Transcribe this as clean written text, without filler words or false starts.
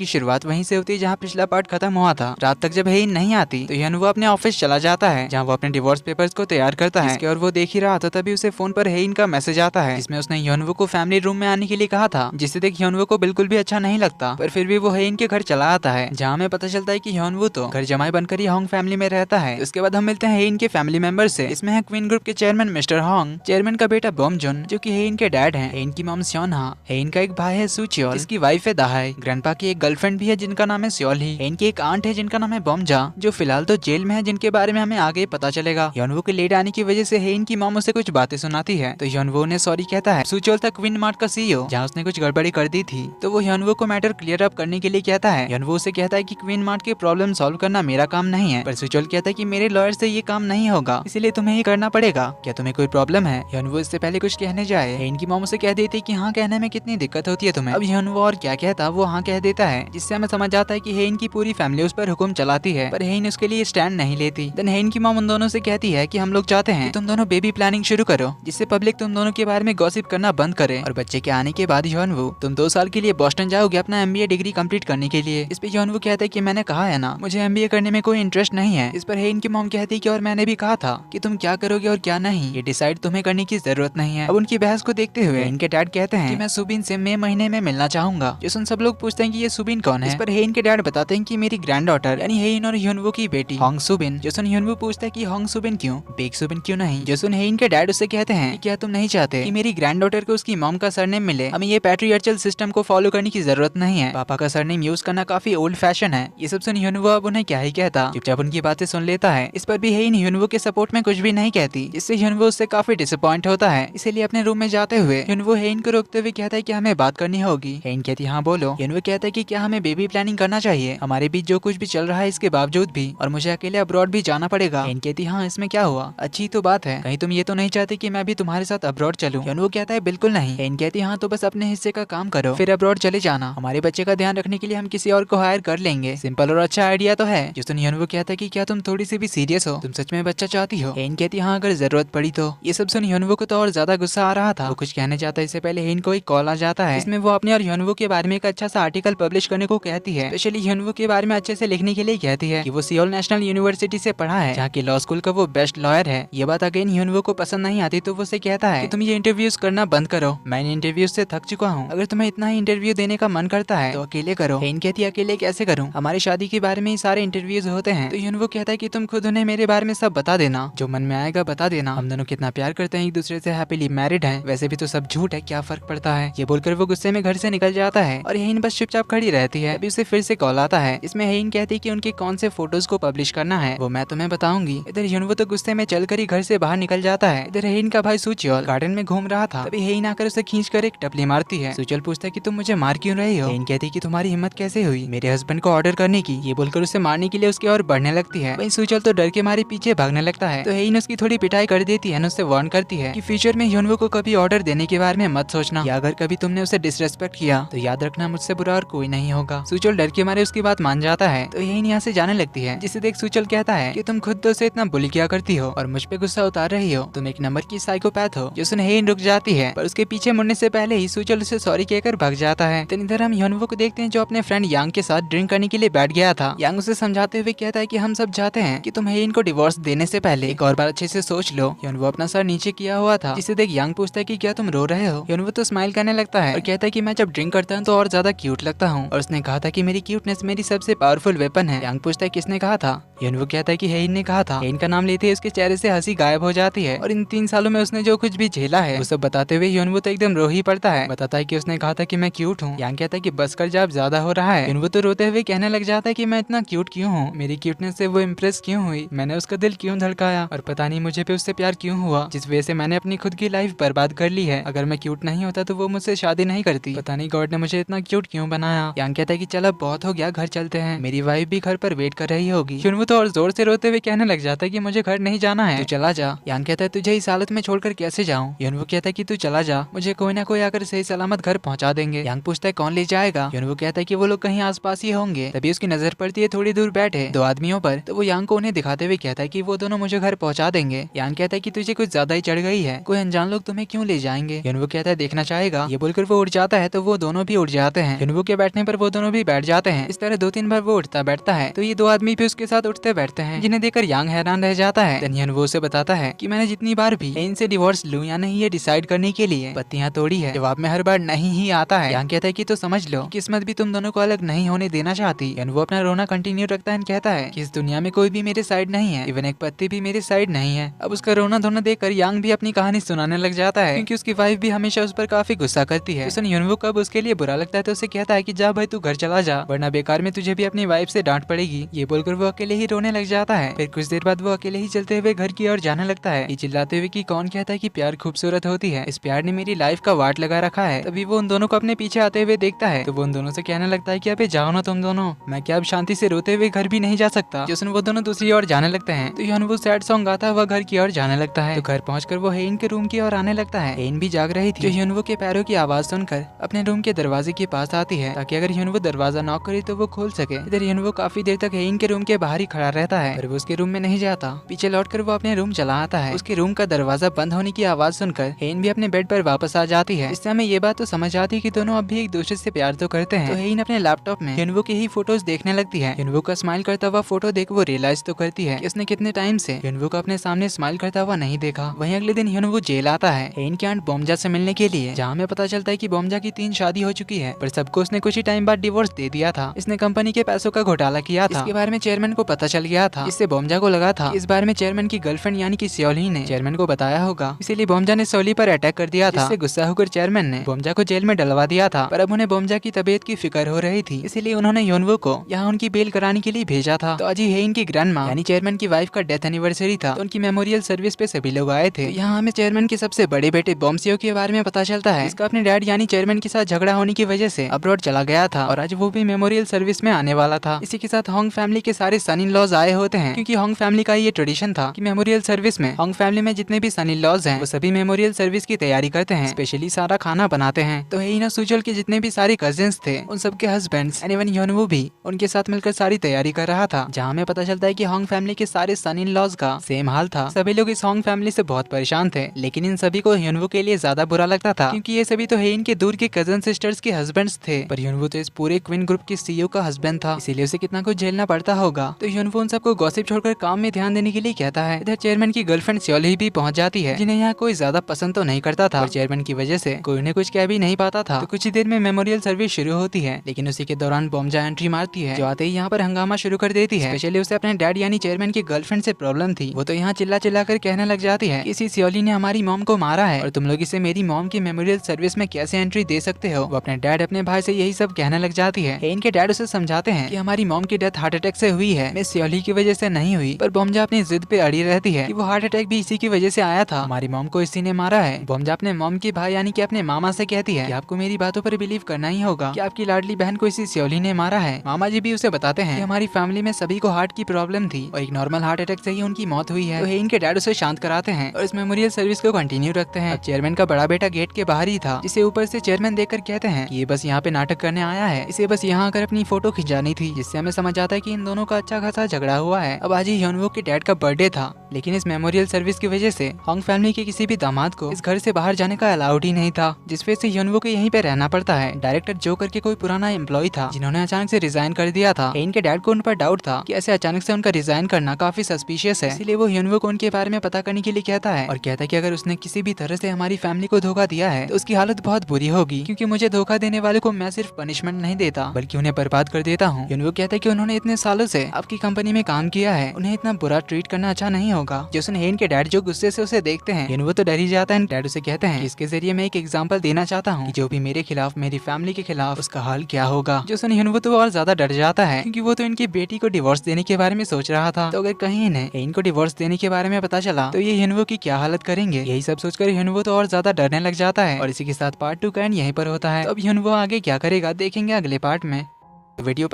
की शुरुआत वहीं से होती है जहाँ पिछला पार्ट खत्म हुआ था। रात तक जब हेइन नहीं आती तो ह्योनवो अपने ऑफिस चला जाता है जहाँ वो अपने डिवोर्स पेपर्स को तैयार करता है। और वो देख ही रहा था तभी उसे फोन पर हेइन का मैसेज आता है जिसमें उसने ह्योनवो को फैमिली रूम में आने के लिए कहा था, जिससे देख ह्योनवो को बिल्कुल भी अच्छा नहीं लगता। पर फिर भी वो हेइन के घर चला आता है जहाँ हमें पता चलता है कि ह्योनवो तो घर जमाई बनकर ही होंग फैमिली में रहता है। उसके बाद हम मिलते हैं हेइन के फैमिली मेंबर से। इसमें है क्वीन ग्रुप के चेयरमैन मिस्टर होंग, चेयरमैन का बेटा बॉमजुन जो कि हेइन के डैड हैं, हेइन की मॉम स्योनहा, हेइन का एक भाई है सुचियोल जिसकी वाइफ है दाहाई, ग्रैंडपा की एक गर्लफ्रेंड भी है जिनका नाम है स्योली, हेइन की एक आंट है जिनका नाम है बॉमजा जो फिलहाल तो जेल में है, जिनके बारे में हमें आगे पता चलेगा। ह्योनवो के लेट आने की वजह से हेइन की मॉम उसे कुछ बातें सुनाती है तो ह्योनवो ने सॉरी कहता है। सुचियोल था क्वीन मार्ट का सीईओ जहाँ उसने कुछ गड़बड़ी कर दी थी तो वो ह्योनवो को मैटर क्लियर अप करने के लिए कहता है। ह्योनवो उसे कहता है कि क्वीन मार्ट के प्रॉब्लम सॉल्व करना मेरा काम नहीं है, पर सुचियोल कहता है कि मेरे लॉयर से ये काम नहीं होगा, इसलिए तुम्हें ये करना पड़ेगा। क्या तुम्हें कोई प्रॉब्लम है? ह्योनवो इससे पहले कुछ कहने जाए हेइन की मॉम उसे कह देती है कि हाँ कहने में कितनी दिक्कत होती है तुम्हें। अब ह्योनवो और क्या कहता वो हाँ कह देता है, जिससे हमें समझ आता है कि हेइन की पूरी फैमिली उस पर हुक्म चलाती है, पर हेइन उसके लिए स्टैंड नहीं लेती। देन हेइन की मॉम उन दोनों से कहती है कि हम लोग चाहते हैं कि तुम दोनों बेबी प्लानिंग शुरू करो जिससे पब्लिक तुम दोनों के बारे में गॉसिप करना बंद करे, और बच्चे के आने के बाद ह्योनवो तुम 2 साल के लिए बोस्टन जाओगे अपना एमबीए डिग्री कंप्लीट करने के लिए। इस पे ह्योनवो कहता है कि मैंने कहा है ना मुझे एमबीए करने में कोई इंटरेस्ट नहीं है। इस पर हेइन की मॉम कहती है कि और मैंने भी कहा था कि तुम क्या करोगे और क्या नहीं ये डिसाइड तुम्हें करने की जरूरत नहीं है। अब उनकी बहस को देखते हुए इनके डैड कहते हैं कि मैं सुबिन से मई महीने में मिलना चाहूंगा। जो सुन सब लोग पूछते हैं कि ये सुबिन कौन है। इस पर हेइन के डैड बताते हैं कि मेरी ग्रैंड डॉटर यानी हेइन और ह्योनवो की बेटी होंग सुबिन। जो सुन ह्योनवो पूछता है कि होंग सुबिन क्यों, बेक सुबिन क्यों नहीं। जो सुन हेइन के डैड उससे कहते हैं कि क्या तुम नहीं चाहते कि मेरी ग्रैंड डॉटर को उसकी मॉम का सरनेम मिले, हमें ये पैट्रियार्चल सिस्टम को फॉलो करने की जरूरत नहीं है, पापा का सरनेम यूज करना काफी ओल्ड फैशन है। ये सब सुन ह्योनवो अब उन्हें क्या ही कहता, चुपचाप उनकी बातें सुन लेता है। इस पर भी हेइन ह्योनवो के सपोर्ट में कुछ भी नहीं कहती, जिससे ह्योनवो उससे काफी डिसअपॉइंट होता है। इसीलिए अपने रूम में जाते हुए ह्योनवो हेइन को रोकते हुए कहता है कि हमें बात करनी होगी। हेइन कहती हाँ बोलो। ह्योनवो कहता है कि क्या हमें बेबी प्लानिंग करना चाहिए, हमारे बीच जो कुछ भी चल रहा है इसके बावजूद भी, और मुझे अकेले अब्रॉड भी जाना पड़ेगा। हेइन कहती हाँ इसमें क्या हुआ, अच्छी तो बात है, कहीं तुम ये तो नहीं चाहते कि मैं भी तुम्हारे साथ अब्रॉड चलूं। ह्योनवो कहता है बिल्कुल नहीं। हेइन कहती हाँ तो बस अपने हिस्से का काम करो फिर अब्रॉड चले जाना, हमारे बच्चे का ध्यान रखने के लिए हम किसी और को हायर कर लेंगे, सिंपल और अच्छा आइडिया तो है। जिस ह्योनवो कहता है कि क्या तुम थोड़ी सी भी सीरियस हो, तुम सच में बच्चा चाहती हो। हेइन कहती हाँ अगर जरूरत पड़ी तो। ये सब सुन ह्योनवो को तो और ज्यादा गुस्सा आ रहा था, वो कुछ कहने जाता है इससे पहले हेइन को एक कॉल आ जाता है इसमें वो अपने और ह्योनवो के बारे में एक अच्छा सा आर्टिकल पब्लिश करने को कहती है। स्पेशली ह्योनवो के बारे में अच्छे से लिखने के लिए कहती है कि वो सियोल नेशनल यूनिवर्सिटी से पढ़ा है जहाँ की लॉ स्कूल का वो बेस्ट लॉयर है। ये बात अगेन ह्योनवो को पसंद नहीं आती तो वो उसे कहता है कि तुम ये इंटरव्यूज करना बंद करो, मैं इन इंटरव्यूज से थक चुका हूँ, अगर तुम्हें इतना ही इंटरव्यू देने का मन करता है तो अकेले करो। हेइन कहती है अकेले कैसे करूँ, हमारी शादी के बारे में ही सारे इंटरव्यूज होते हैं। तो ह्योनवो कहता है कि तुम खुद उन्हें मेरे बारे में सब बता देना, जो मन में आएगा बता देना, हम दोनों कितना प्यार करते हैं एक दूसरे से, हैप्पीली मैरिड हैं, वैसे भी तो सब झूठ है क्या फर्क पड़ता है। ये बोलकर वो गुस्से में घर से निकल जाता है और हेइन बस चुपचाप खड़ी रहती है। अभी उसे फिर से कॉल आता है, इसमें हेइन कहती है कि उनके कौन से फोटोज को पब्लिश करना है वो मैं तुम्हें बताऊंगी। इधर ह्योनवो तो गुस्से में चलकर ही घर से बाहर निकल जाता है। इधर हेइन का भाई सुचियोल गार्डन में घूम रहा था, तभी हेइन आकर उसे खींचकर एक टपली मारती है। सुचियोल पूछता है कि तुम मुझे मार क्यों रही हो। हेइन कहती है कि तुम्हारी हिम्मत कैसे हुई मेरे हस्बैंड को ऑर्डर करने की। ये बोलकर उसे मारने के लिए उसकी ओर बढ़ने लगती है। वहीं सुचियोल तो डर के मारे पीछे भागने लगता है तो हेइन उसकी थोड़ी पिटाई कर देती है, उससे वार्न करती है कि फ्यूचर में ह्योनवो को कभी ऑर्डर देने के बारे में मत सोचना, या अगर कभी तुमने उसे डिसरेस्पेक्ट किया तो याद रखना मुझसे बुरा और कोई नहीं होगा। सुचियोल डर के मारे उसकी बात मान जाता है तो हेइन यहाँ से जाने लगती है, जिसे देख सुचियोल कहता है कि तुम खुद तो उसे इतना बुली किया करती हो और मुझ पे गुस्सा उतार रही हो, तुम एक नंबर की साइकोपैथ हो। जो सुन हेइन रुक जाती है पर उसके पीछे मुड़ने से पहले ही सुचियोल उसे सॉरी कहकर भाग जाता है। तो इधर हम ह्योनवो को देखते हैं जो अपने फ्रेंड यांग के साथ ड्रिंक करने के लिए बैठ गया था। यांग उसे समझाते हुए कहता है कि हम सब चाहते हैं कि तुम हेइन को डिवोर्स देने से पहले एक और बार अच्छे से सोच लो। ह्योनवो अपना सर नीचे किया हुआ था, जिसे देख यांग पूछता है कि क्या तुम रो रहे हो। ह्योनवो तो स्माइल करने लगता है और कहता है कि मैं जब ड्रिंक करता हूँ तो और ज्यादा क्यूट लगता हूँ, और उसने कहा था कि मेरी क्यूटनेस मेरी सबसे पावरफुल वेपन है। यांग पूछता है किसने कहा था। ह्योनवो कहता है कि हेइन ने कहा था। हेइन का नाम लेते ही उसके चेहरे से हंसी गायब हो जाती है और इन 3 सालों में उसने जो कुछ भी झेला है वो सब बताते हुए ह्योनवो तो एकदम रो ही पड़ता है। बताता है कि उसने कहा था कि मैं क्यूट हूँ। यांग कहता है कि बस कर जा अब ज्यादा हो रहा है। ह्योनवो तो रोते हुए कहने लग जाता है कि मैं इतना क्यूट क्यों हूँ, मेरी क्यूटनेस से वो इम्प्रेस क्यों हुई, मैंने उसका दिल क्यों धड़काया और पता नहीं मुझे पे उससे प्यार क्यों हुआ, जिस वजह से मैंने अपनी खुद की लाइफ बर्बाद कर ली है। अगर मैं क्यूट नहीं होता तो वो मुझसे शादी नहीं करती, पता नहीं गॉड ने मुझे इतना क्यूट क्यों बनाया। यांग कहता है कि चल अब बहुत हो गया, घर चलते हैं, मेरी वाइफ भी घर पर वेट कर रही होगी। ह्योनवो तो और जोर से रोते हुए कहने लग जाता है कि मुझे घर नहीं जाना है, तू चला जा। यांग कहता है तुझे इस हालत में छोड़कर कैसे जाऊं। ह्योनवो कहता है कि तू चला जा, मुझे कोई ना कोई आकर सही सलामत घर पहुंचा देंगे। यांग पूछता है कौन ले जाएगा। ह्योनवो कहता है कि वो लोग कहीं आसपास ही होंगे। तभी उसकी नजर पड़ती है थोड़ी दूर बैठे 2 आदमियों पर, तो वो यांग को उन्हें दिखाते हुए कहता है कि वो दोनों मुझे घर पहुंचा देंगे। यांग कहता है कि तुझे कुछ ज्यादा ही चढ़ गई है, कोई अनजान लोग तुम्हें क्यों ले जाएंगे। ह्योनवो कहता है देखना चाहेगा। ये बोलकर वो उड़ जाता है तो वो दोनों भी उड़ जाते हैं। ह्योनवो के बैठने पर वो दोनों भी बैठ जाते हैं। इस तरह 2-3 बार वो उठता बैठता है तो ये दो आदमी भी उसके साथ उठते बैठते हैं, जिन्हें देखकर यांग हैरान रह जाता है। देन वो उसे बताता है कि मैंने जितनी बार भी इनसे डिवोर्स लूं या नहीं ये डिसाइड करने के लिए पत्तियां तोड़ी है, जवाब में हर बार नहीं ही आता है। यांग कहता है कि तो समझ लो किस्मत भी तुम दोनों को अलग नहीं होने देना चाहती। वो अपना रोना कंटिन्यू रखता है, कहता है कि इस दुनिया में कोई भी मेरे साइड नहीं है, इवन एक पत्ती भी मेरे साइड नहीं है। अब उसका रोना धोना देखकर यांग भी अपनी कहानी सुनाने लग जाता है, क्योंकि उसकी वाइफ भी हमेशा उस पर काफी गुस्सा करती है। यूनवो कब उसके लिए बुरा लगता है तो उसे कहता है कि जा भाई तू घर चला जा, वरना बेकार में तुझे भी अपनी वाइफ से डांट पड़ेगी। ये बोलकर वो अकेले ही रोने लग जाता है। फिर कुछ देर बाद वो अकेले ही चलते हुए घर की ओर जाने लगता है, चिल्लाते हुए कि कौन कहता है कि प्यार खूबसूरत होती है, इस प्यार ने मेरी लाइफ का वाट लगा रखा है। तभी वो उन दोनों को अपने पीछे आते हुए देखता है तो वो उन दोनों से कहने लगता है कि अबे जाओ ना तुम दोनों, मैं क्या अब शांति से रोते हुए घर भी नहीं जा सकता। जिस वो दोनों दूसरी ओर जाने लगते हैं तो यूनवो सैड सॉन्ग गाता हुआ घर की ओर जाने लगता है। तो घर पहुंचकर वो हेइन के रूम की ओर आने लगता है। हेइन भी जाग रही थी, जो यूनवो के पैरों की आवाज सुनकर अपने रूम के दरवाजे के पास आती है, ताकि अगर यूनवो दरवाजा नॉक करे तो वो खोल सके। इधर यूनवो काफी देर तक हेइन के रूम के बाहर ही खड़ा रहता है, पर वो उसके रूम में नहीं जाता। पीछे लौटकर वो अपने रूम चला आता है। उसके रूम का दरवाजा बंद होने की आवाज सुनकर हेइन भी अपने बेड पर वापस आ जाती है। इससे हमें ये बात तो समझ आती है कि दोनों अब भी एक दूसरे से प्यार तो करते हैं। तो हेइन अपने लैपटॉप में यूनवो की ही फोटोज देखने लगती है। यूनवो का स्माइल करता हुआ फोटो देख वो रियलाइज तो करती है कि उसने कितने टाइम से यूनवो को अपने सामने स्माइल करता हुआ नहीं देखा। वहीं अगले दिन यूनवो जेल आता है हेइन की आंट बोमजा से मिलने के लिए, जहाँ हमें पता चलता है कि बोमजा की 3 शादी हो चुकी है, पर सबको उसने कुछ ही टाइम बाद डिवोर्स दे दिया था। इसने कंपनी के पैसों का घोटाला किया था। इसके बारे में चेयरमैन को पता चल गया था। इससे बोमजा को लगा था इस बारे में चेयरमैन की गर्लफ्रेंड यानी कि सोली ने चेयरमैन को बताया होगा, इसीलिए बोमजा ने सोली पर अटैक कर दिया था। इससे गुस्सा होकर चेयरमैन ने बोमजा को जेल में डलवा दिया था। पर अब उन्हें बोमजा की तबीयत की फिक्र हो रही थी, इसीलिए उन्होंने यूनवो को यहाँ उनकी बेल कराने के लिए भेजा था। तो आज ही हेइन की ग्रैंडमा यानी चेयरमैन की वाइफ का डेथ एनिवर्सरी था, तो उनकी मेमोरियल सर्विस पे सभी लोग आए थे। यहाँ हमें चेयरमैन के सबसे बड़े बेटे बोमसियो के बारे में पता चलता है। इसका अपने डैड यानी चेयरमैन के साथ झगड़ा होने की वजह से अब्रॉड चला गया था और आज वो भी मेमोरियल सर्विस में आने वाला था। इसी के साथ होंग फैमिली के सारे सन इन लॉज आए होते हैं, क्योंकि होंग फैमिली का ये ट्रेडिशन था कि मेमोरियल सर्विस में होंग फैमिली में जितने भी सन इन लॉज हैं वो सभी मेमोरियल सर्विस की तैयारी करते हैं, स्पेशली सारा खाना बनाते हैं। तो हेइन और सुजोल के जितने भी सारे कजिन्स थे उन सबके हस्बैंड्स एंड इवन यूनवो भी उनके साथ मिलकर सारी तैयारी कर रहा था, जहाँ हमें पता चलता है कि होंग फैमिली के सारे सन इन लॉज का सेम हाल था। सभी लोग इस होंग फैमिली से बहुत परेशान थे, लेकिन इन सभी को यूनवो के लिए ज्यादा बुरा लगता था, क्योंकि ये सभी तो हेइन के दूर के कजन सिस्टर्स के हस्बैंड्स थे, पर यूनवो तो इस पूरे क्वीन ग्रुप के सीईओ का हस्बैंड था, इसीलिए उसे कितना कुछ झेलना पड़ता होगा। तो यूनवो उन सबको गॉसिप छोड़कर काम में ध्यान देने के लिए कहता है। इधर चेयरमैन की गर्लफ्रेंड सोली भी पहुंच जाती है, जिन्हें यहाँ कोई ज्यादा पसंद तो नहीं करता था, और चेयरमैन की वजह से कोई उन्हें कुछ कह भी नहीं पाता था। तो कुछ ही देर में मेमोरियल सर्विस शुरू होती है, लेकिन उसी के दौरान बोमजा एंट्री मारती है, जो आते ही यहाँ पर हंगामा शुरू कर देती है। स्पेशली उसे अपने डैड यानी चेयरमैन की गर्लफ्रेंड से प्रॉब्लम थी। वो तो यहाँ चिल्ला चिल्ला कर कहने लग जाती है कि इसी सोली ने हमारी मॉम को मारा है और तुम लोग इसे मेरी मॉम की मेमोरियल सर्विस में कैसे एंट्री दे सकते हो। वो अपने डैड अपने भाई से यही सब कहने लग जाती है। इनके डैड उसे समझाते हैं कि हमारी मॉम की डेथ हार्ट अटैक से हुई है, मिस सोली की वजह से नहीं हुई। पर बोमजा अपनी जिद पे अड़ी रहती है कि वो हार्ट अटैक भी इसी की वजह से आया था, हमारी मॉम को इसी ने मारा है। बोमजा अपने मॉम के भाई यानी कि अपने मामा से कहती है कि आपको मेरी बातों पर बिलीव करना ही होगा कि आपकी लाडली बहन को इसी सोली ने मारा है। मामा जी भी उसे बताते हैं कि हमारी फैमिली में सभी को हार्ट की प्रॉब्लम थी और एक नॉर्मल हार्ट अटैक से ही उनकी मौत हुई है। तो इनके डैड उसे शांत कराते हैं और इस मेमोरियल सर्विस को कंटिन्यू रखते हैं। अब चेयरमैन का बड़ा बेटा गेट के बाहर ही था, जिसे ऊपर से चेयरमैन देखकर कहते हैं कि ये बस यहाँ पे नाटक करने आया है, इसे बस यहाँ आकर अपनी फोटो खिंचानी थी, जिससे हमें समझ आता है कि इन दोनों का अच्छा खासा झगड़ा हुआ है। अब आज ही यूनवो के डैड का बर्थडे था, लेकिन इस मेमोरियल सर्विस की वजह से होंग फैमिली के किसी भी दामाद को इस घर से बाहर जाने का अलाउड ही नहीं था, जिस वजह से यूनवो को यहीं पे रहना पड़ता है। डायरेक्टर जो करके कोई पुराना एम्प्लॉय था, जिन्होंने अचानक से रिजाइन कर दिया था। इनके डैड को उन पर डाउट था कि ऐसे अचानक से उनका रिजाइन करना काफी सस्पिशियस है, इसीलिए वो यूनवो को उनके बारे में पता करने के लिए कहता है और कहता है कि अगर उसने किसी भी तरह से हमारी फैमिली को धोखा दिया है तो उसकी हालत बहुत बुरी होगी, क्योंकि मुझे धोखा देने वाले को मैं सिर्फ पनिशमेंट नहीं देता बल्कि उन्हें बर्बाद कर देता हूँ। यूनवो कहता है कि उन्होंने इतने सालों से आपकी कंपनी में काम किया है, उन्हें इतना बुरा ट्रीट करना अच्छा नहीं होगा। जैसे हेन के डैड जो गुस्से से उसे देखते हैं, यूनवो तो डर ही जाता है। डैड उसे कहते हैं इसके जरिए मैं एक एग्जाम्पल देना चाहता हूँ, जो भी मेरे खिलाफ मेरी फैमिली के खिलाफ उसका हाल क्या होगा। जो सुन यूनवो तो और ज्यादा डर जाता है, क्योंकि वो तो इनकी बेटी को डिवोर्स देने के बारे में सोच रहा था। तो अगर कहीं इन्हें इनको डिवोर्स देने के बारे में पता चला तो ये यूनवो की क्या हालत करेंगे। यही सब सोचकर यूनवो तो और ज्यादा डरने लग जाता है और इसी के साथ पार्ट 2 का एंड यहीं पर होता है। तो अब यूनवो आगे क्या करेगा देखेंगे अगले पार्ट में। वीडियो